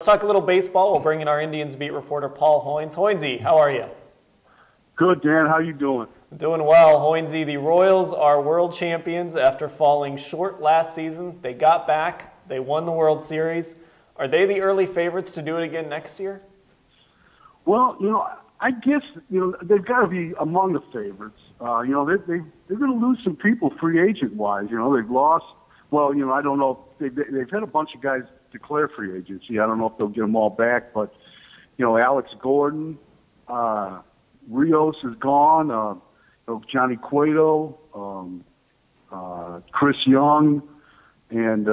talk a little baseball. We'll bring in our Indians beat reporter, Paul Hoynes. Hoynesy, how are you? Good, Dan. How you doing? Doing well. Hoynesy, the Royals are world champions after falling short last season. They got back. They won the World Series. Are they the early favorites to do it again next year? Well, I guess, they've got to be among the favorites. They're going to lose some people free agent-wise. They've lost, I don't know. They've had a bunch of guys declare free agency. I don't know if they'll get them all back, but, Alex Gordon, Rios is gone, Johnny Cueto, Chris Young, and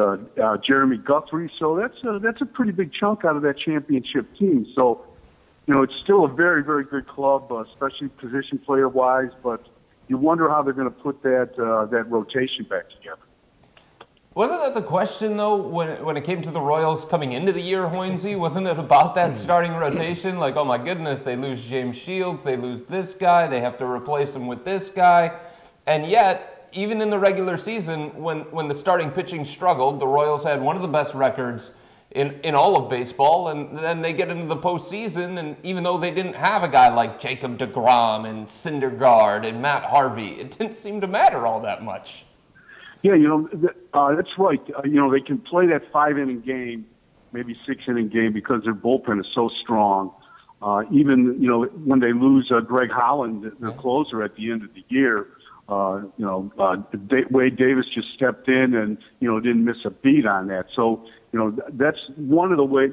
Jeremy Guthrie. So that's a pretty big chunk out of that championship team. So, it's still a very, very good club, especially position player-wise, but you wonder how they're going to put that rotation back together. Wasn't that the question, though, when it came to the Royals coming into the year, Hoynesy? Wasn't it about that starting rotation? Like, oh, my goodness, they lose James Shields, they lose this guy, they have to replace him with this guy. And yet, even in the regular season, when the starting pitching struggled, the Royals had one of the best records in all of baseball, and then they get into the postseason, and even though they didn't have a guy like Jacob deGrom and Syndergaard and Matt Harvey, it didn't seem to matter all that much. Yeah, that's right. They can play that 5-inning game, maybe 6-inning game, because their bullpen is so strong. Even, when they lose Greg Holland, their closer at the end of the year, Wade Davis just stepped in and, didn't miss a beat on that. So, that's one of the ways,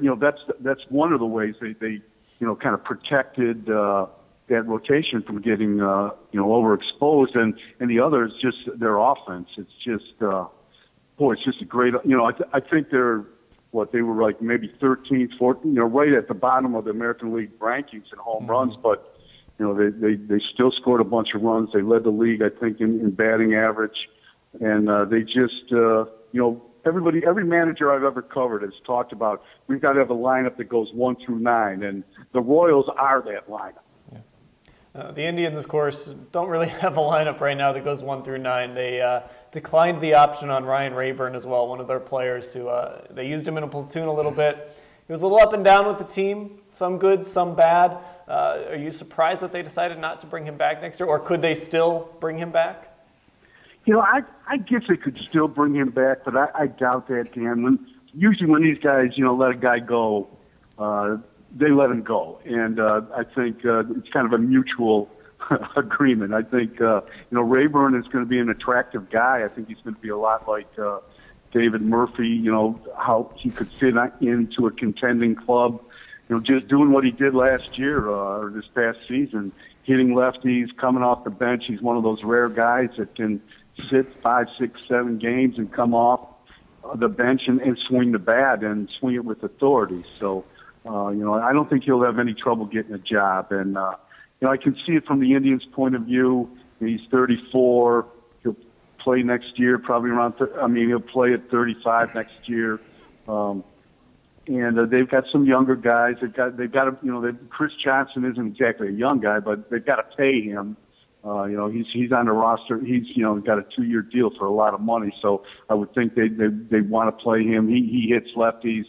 that's one of the ways they kind of protected that rotation from getting, overexposed. And the other is just their offense. It's just, it's just a great, I think they were like maybe 13th, 14th, right at the bottom of the American League rankings in home runs, but, they still scored a bunch of runs. They led the league, I think, in batting average. And they just, every manager I've ever covered has talked about, we've got to have a lineup that goes 1 through 9, and the Royals are that lineup. The Indians, of course, don't really have a lineup right now that goes 1 through 9. They declined the option on Ryan Rayburn as well, one of their players who they used him in a platoon a little bit. He was a little up and down with the team, some good, some bad. Are you surprised that they decided not to bring him back next year, or could they still bring him back? I guess they could still bring him back, but I doubt that, Dan. Usually when these guys, let a guy go, they let him go. And I think it's kind of a mutual agreement. I think, Rayburn is going to be an attractive guy. I think he's going to be a lot like David Murphy, how he could fit into a contending club, just doing what he did last year or this past season, hitting lefties, coming off the bench. He's one of those rare guys that can sit 5, 6, 7 games and come off the bench and swing the bat and swing it with authority. So, I don't think he'll have any trouble getting a job. And, I can see it from the Indians' point of view. He's 34. He'll play next year, probably around, he'll play at 35 next year. And they've got some younger guys. They've got Chris Johnson isn't exactly a young guy, but they've got to pay him. He's on the roster. He's got a 2-year deal for a lot of money. So I would think they want to play him. He hits lefties.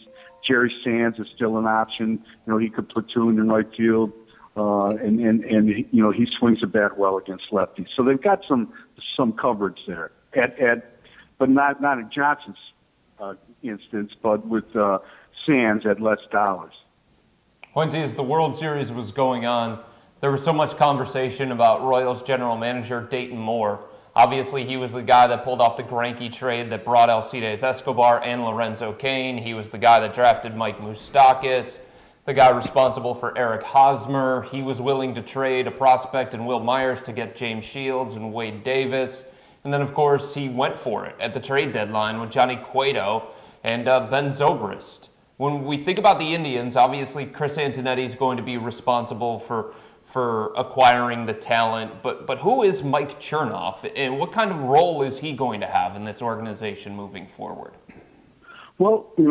Jerry Sands is still an option. He could platoon in right field, and he swings the bat well against lefties. So they've got some coverage there. But not in Johnson's instance, but with Sands at less dollars. Hoynesy, as the World Series was going on, there was so much conversation about Royals general manager Dayton Moore. Obviously, he was the guy that pulled off the Greinke trade that brought Alcides Escobar and Lorenzo Cain. He was the guy that drafted Mike Moustakas, the guy responsible for Eric Hosmer. He was willing to trade a prospect in Will Myers to get James Shields and Wade Davis. And then, of course, he went for it at the trade deadline with Johnny Cueto and Ben Zobrist. When we think about the Indians, obviously Chris Antonetti is going to be responsible for acquiring the talent, but who is Mike Chernoff, and what kind of role is he going to have in this organization moving forward? Well, as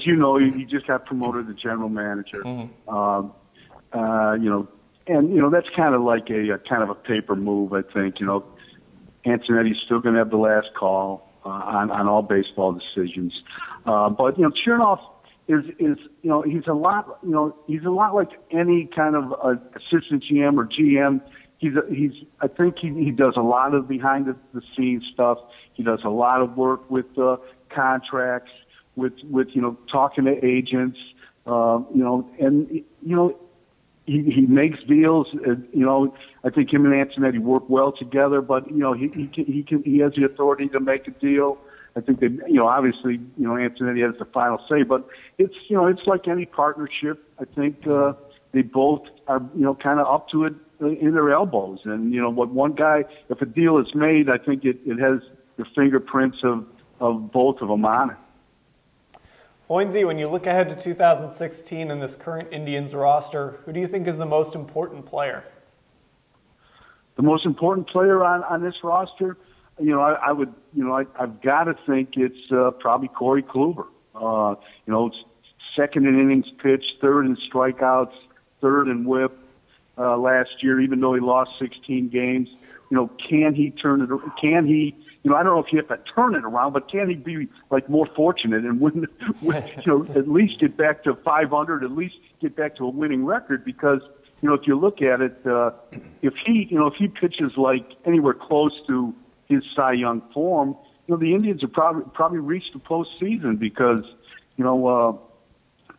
you know, he just got promoted to general manager. Mm-hmm. That's kind of like a paper move, I think. Antonetti's still going to have the last call on all baseball decisions. But Chernoff, he's a lot like any kind of assistant GM or GM. I think he does a lot of behind the scenes stuff. He does a lot of work with contracts, with talking to agents, he makes deals. I think him and Antonetti work well together, but he has the authority to make a deal. I think that obviously Antonetti has the final say, but it's like any partnership. I think they both are kind of up to it in their elbows, and what one guy, if a deal is made, I think it has the fingerprints of both of them on it. Hoynesy, when you look ahead to 2016 and this current Indians roster, who do you think is the most important player? The most important player on this roster, I've got to think it's probably Corey Kluber. Second in innings pitched, third in strikeouts, third in WHIP last year, even though he lost 16 games. Can he turn it? Can he? I don't know if you have to turn it around, but can he be more fortunate and win? At least get back to 500, at least get back to a winning record. Because if you look at it, if he pitches anywhere close to his Cy Young form, the Indians have probably reached the postseason because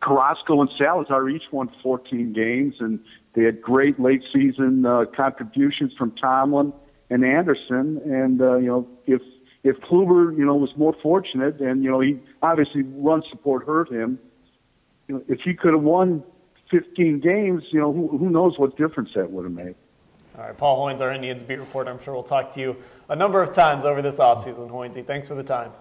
Carrasco and Salazar each won 14 games, and they had great late season contributions from Tomlin and Anderson, and if Kluber was more fortunate, and he obviously run support hurt him, if he could have won 15 games, who knows what difference that would have made. All right, Paul Hoynes, our Indians beat reporter. I'm sure we'll talk to you a number of times over this offseason. Hoynesy, thanks for the time.